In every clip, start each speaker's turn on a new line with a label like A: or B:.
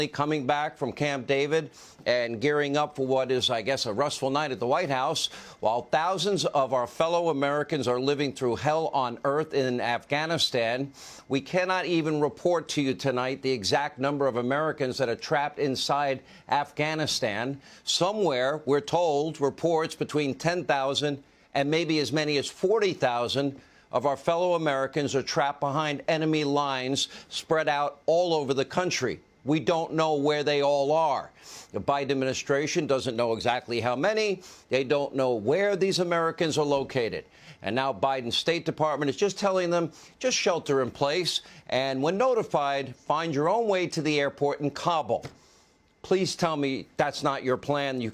A: coming back from Camp David and gearing up for what is, I guess, a restful night at the White House, while thousands of our fellow Americans are living through hell on earth in Afghanistan. We cannot even report to you tonight the exact number of Americans that are trapped inside Afghanistan. Somewhere, we're told, reports between 10,000 and maybe as many as 40,000 of our fellow Americans are trapped behind enemy lines spread out all over the country. We don't know where they all are. The Biden administration doesn't know exactly how many. They don't know where these Americans are located. And now Biden's State Department is just telling them, just shelter in place. And when notified, find your own way to the airport in Kabul. Please tell me that's not your plan. You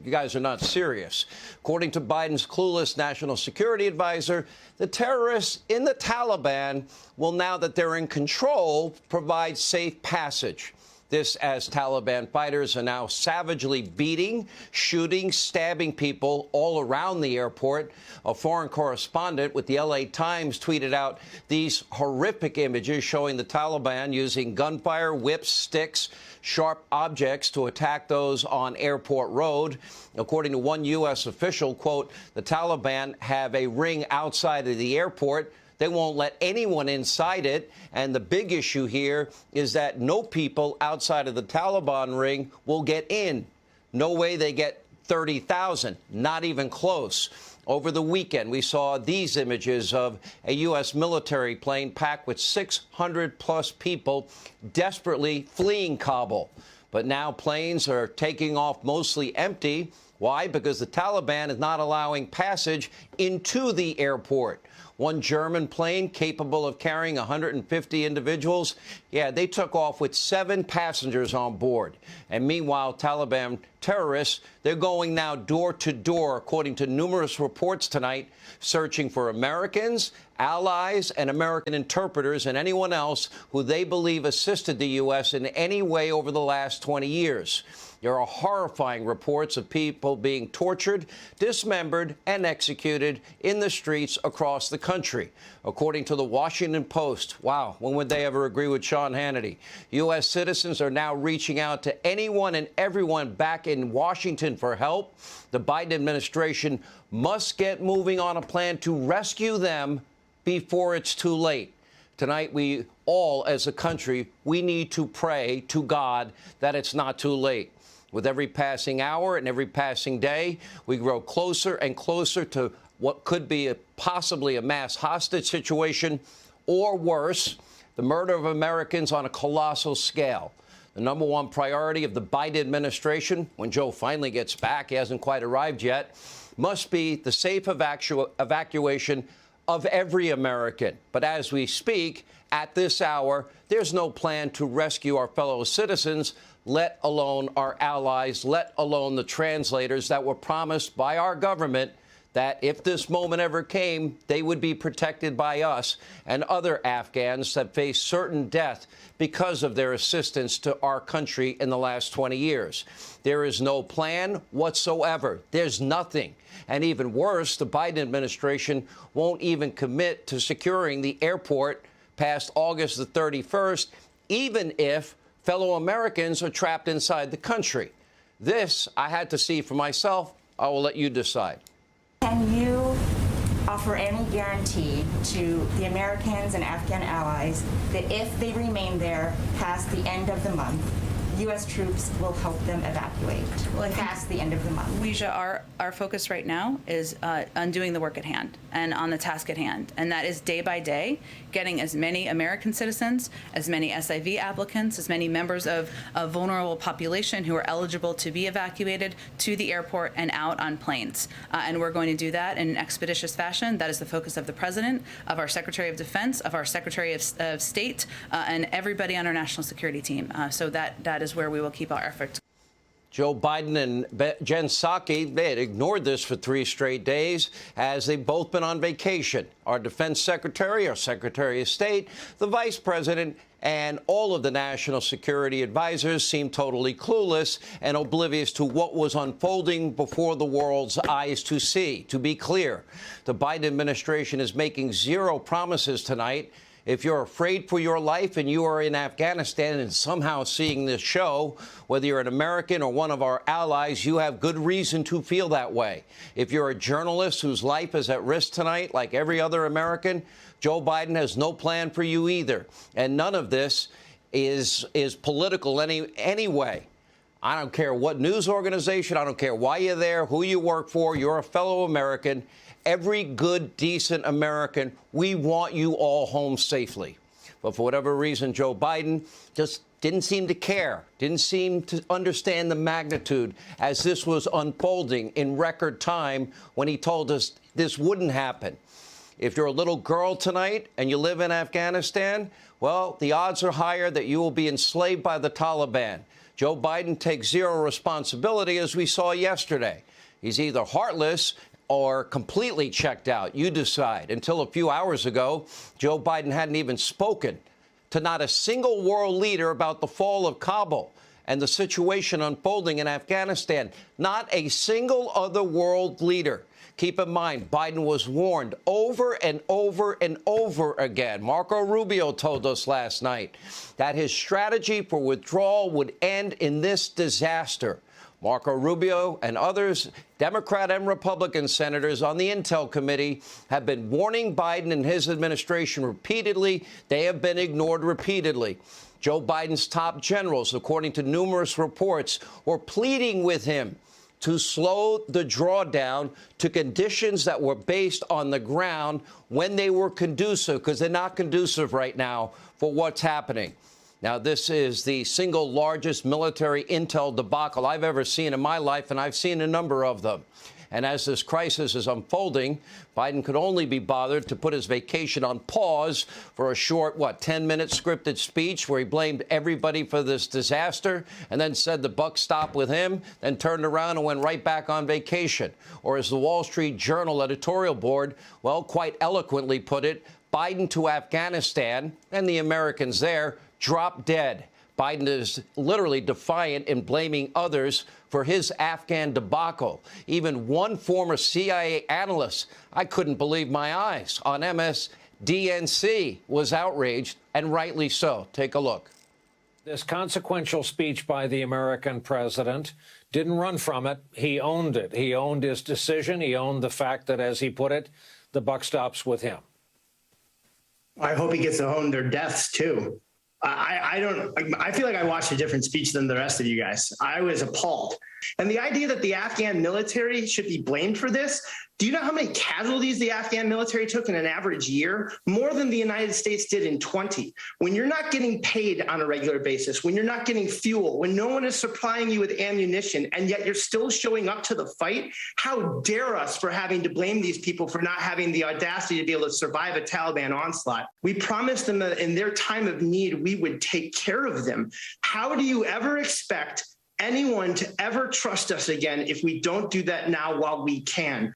A: guys are not serious. According to Biden's clueless national security advisor, the terrorists in the Taliban will, now that they're in control, provide safe passage. This as Taliban fighters are now savagely beating, shooting, stabbing people all around the airport. A foreign correspondent with the L.A. Times tweeted out these horrific images showing the Taliban using gunfire, whips, sticks, sharp objects to attack those on Airport Road. According to one U.S. official, quote, the Taliban have a ring outside of the airport. They won't let anyone inside it. And the big issue here is that no people outside of the Taliban ring will get in. No way they get 30,000, not even close. Over the weekend, we saw these images of a U.S. military plane packed with 600-plus people desperately fleeing Kabul. But now planes are taking off mostly empty. Why? Because the Taliban is not allowing passage into the airport. One German plane capable of carrying 150 individuals, they took off with 7 passengers on board. And meanwhile, Taliban terrorists, they're going now door to door, according to numerous reports tonight, searching for Americans, allies, and American interpreters, and anyone else who they believe assisted the U.S. in any way over the last 20 years. There are horrifying reports of people being tortured, dismembered, and executed in the streets across the country. According to the Washington Post, wow, when would they ever agree with Sean Hannity? U.S. citizens are now reaching out to anyone and everyone back in Washington for help. The Biden administration must get moving on a plan to rescue them before it's too late. Tonight, we all, as a country, we need to pray to God that it's not too late. With every passing hour and every passing day, we grow closer and closer to what could be possibly a mass hostage situation, or worse, the murder of Americans on a colossal scale. The number one priority of the Biden administration, when Joe finally gets back, he hasn't quite arrived yet, must be the safe evacuation of every American. But as we speak, at this hour, there's no plan to rescue our fellow citizens, let alone our allies, let alone the translators that were promised by our government that if this moment ever came, they would be protected by us and other Afghans that face certain death because of their assistance to our country in the last 20 years. There is no plan whatsoever. There's nothing. And even worse, the Biden administration won't even commit to securing the airport past August the 31st, even if fellow Americans are trapped inside the country. This I had to see for myself. I will let you decide.
B: Can you offer any guarantee to the Americans and Afghan allies that if they remain there past the end of the month, U.S. troops will help them evacuate past the end of the month?
C: Leisha, our focus right now is on doing the work at hand and on the task at hand. And that is day by day, getting as many American citizens, as many SIV applicants, as many members of a vulnerable population who are eligible to be evacuated to the airport and out on planes. And we're going to do that in an expeditious fashion. That is the focus of the President, of our Secretary of Defense, of our Secretary of State, and everybody on our national security team. So that is where we will keep our efforts.
A: Joe Biden and Jen Psaki, they had ignored this for 3 straight days as they've both been on vacation. Our defense secretary, our Secretary of State, the vice president, and all of the national security advisors seemed totally clueless and oblivious to what was unfolding before the world's eyes to see. To be clear, the Biden administration is making zero promises tonight. If you're afraid for your life and you are in Afghanistan and somehow seeing this show, whether you're an American or one of our allies, you have good reason to feel that way. If you're a journalist whose life is at risk tonight, like every other American, Joe Biden has no plan for you either. And none of this is political anyway. I don't care what news organization, I don't care why you're there, who you work for, you're a fellow American. Every good, decent American, we want you all home safely. But for whatever reason, Joe Biden just didn't seem to care, didn't seem to understand the magnitude as this was unfolding in record time when he told us this wouldn't happen. If you're a little girl tonight and you live in Afghanistan, well, the odds are higher that you will be enslaved by the Taliban. Joe Biden takes zero responsibility, as we saw yesterday. He's either heartless or completely checked out. You decide. Until a few hours ago, Joe Biden hadn't even spoken to not a single world leader about the fall of Kabul and the situation unfolding in Afghanistan. Not a single other world leader. Keep in mind, Biden was warned over and over and over again. Marco Rubio told us last night that his strategy for withdrawal would end in this disaster. Marco Rubio and others, Democrat and Republican senators on the Intel Committee, have been warning Biden and his administration repeatedly. They have been ignored repeatedly. Joe Biden's top generals, according to numerous reports, were pleading with him to slow the drawdown to conditions that were based on the ground when they were conducive, because they're not conducive right now for what's happening. Now, this is the single largest military intel debacle I've ever seen in my life, and I've seen a number of them. And as this crisis is unfolding, Biden could only be bothered to put his vacation on pause for a short, 10-minute scripted speech where he blamed everybody for this disaster and then said the buck stopped with him, then turned around and went right back on vacation. Or as the Wall Street Journal editorial board, quite eloquently put it, Biden to Afghanistan and the Americans there drop dead. Biden is literally defiant in blaming others for his Afghan debacle. Even one former CIA analyst, I couldn't believe my eyes, on MSDNC was outraged, and rightly so. Take a look.
D: This consequential speech by the American president didn't run from it. He owned it. He owned his decision. He owned the fact that, as he put it, the buck stops with him.
E: I hope he gets to own their deaths, too. I feel like I watched a different speech than the rest of you guys. I was appalled. And the idea that the Afghan military should be blamed for this, do you know how many casualties the Afghan military took in an average year? More than the United States did in 20. When you're not getting paid on a regular basis, when you're not getting fuel, when no one is supplying you with ammunition, and yet you're still showing up to the fight, how dare us for having to blame these people for not having the audacity to be able to survive a Taliban onslaught? We promised them that in their time of need, we would take care of them. How do you ever expect anyone to ever trust us again if we don't do that now while we can?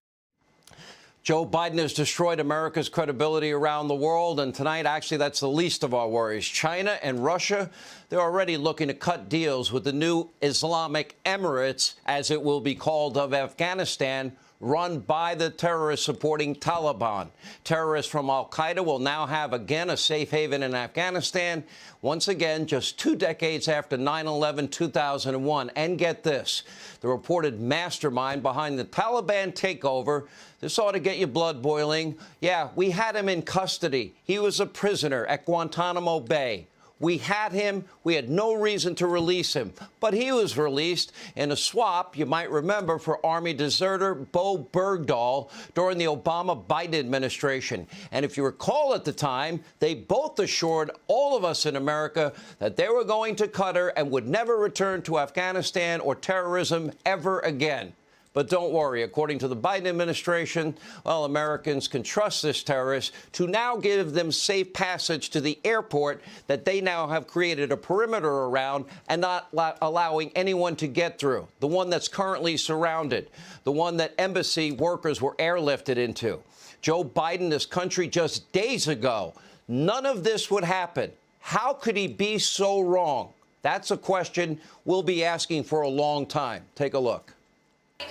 A: Joe Biden has destroyed America's credibility around the world, and tonight, actually, that's the least of our worries. China and Russia, they're already looking to cut deals with the new Islamic Emirates, as it will be called, of Afghanistan, run by the terrorist-supporting Taliban. Terrorists from al-Qaeda will now have, again, a safe haven in Afghanistan, once again, just 2 decades after 9/11/2001. And get this, the reported mastermind behind the Taliban takeover, this ought to get your blood boiling. Yeah, we had him in custody. He was a prisoner at Guantanamo Bay. We had him. We had no reason to release him. But he was released in a swap, you might remember, for Army deserter Bo Bergdahl during the Obama-Biden administration. And if you recall at the time, they both assured all of us in America that they were going to Qatar and would never return to Afghanistan or terrorism ever again. But don't worry, according to the Biden administration, Americans can trust this terrorist to now give them safe passage to the airport that they now have created a perimeter around and not allowing anyone to get through, the one that's currently surrounded, the one that embassy workers were airlifted into. Joe Biden, this country just days ago, none of this would happen. How could he be so wrong? That's a question we'll be asking for a long time. Take a look.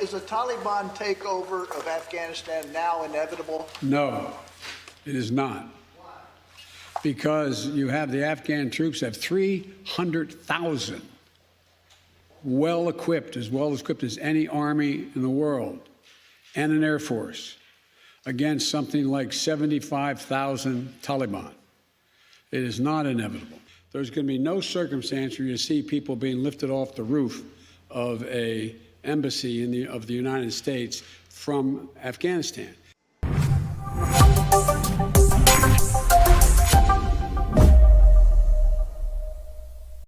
F: Is a Taliban takeover of Afghanistan now inevitable?
G: No, it is not. because you have the Afghan troops have 300,000 well-equipped as any army in the world, and an air force against something like 75,000 Taliban. It is not inevitable. There's going to be no circumstance where you see people being lifted off the roof of an embassy of the United States from Afghanistan.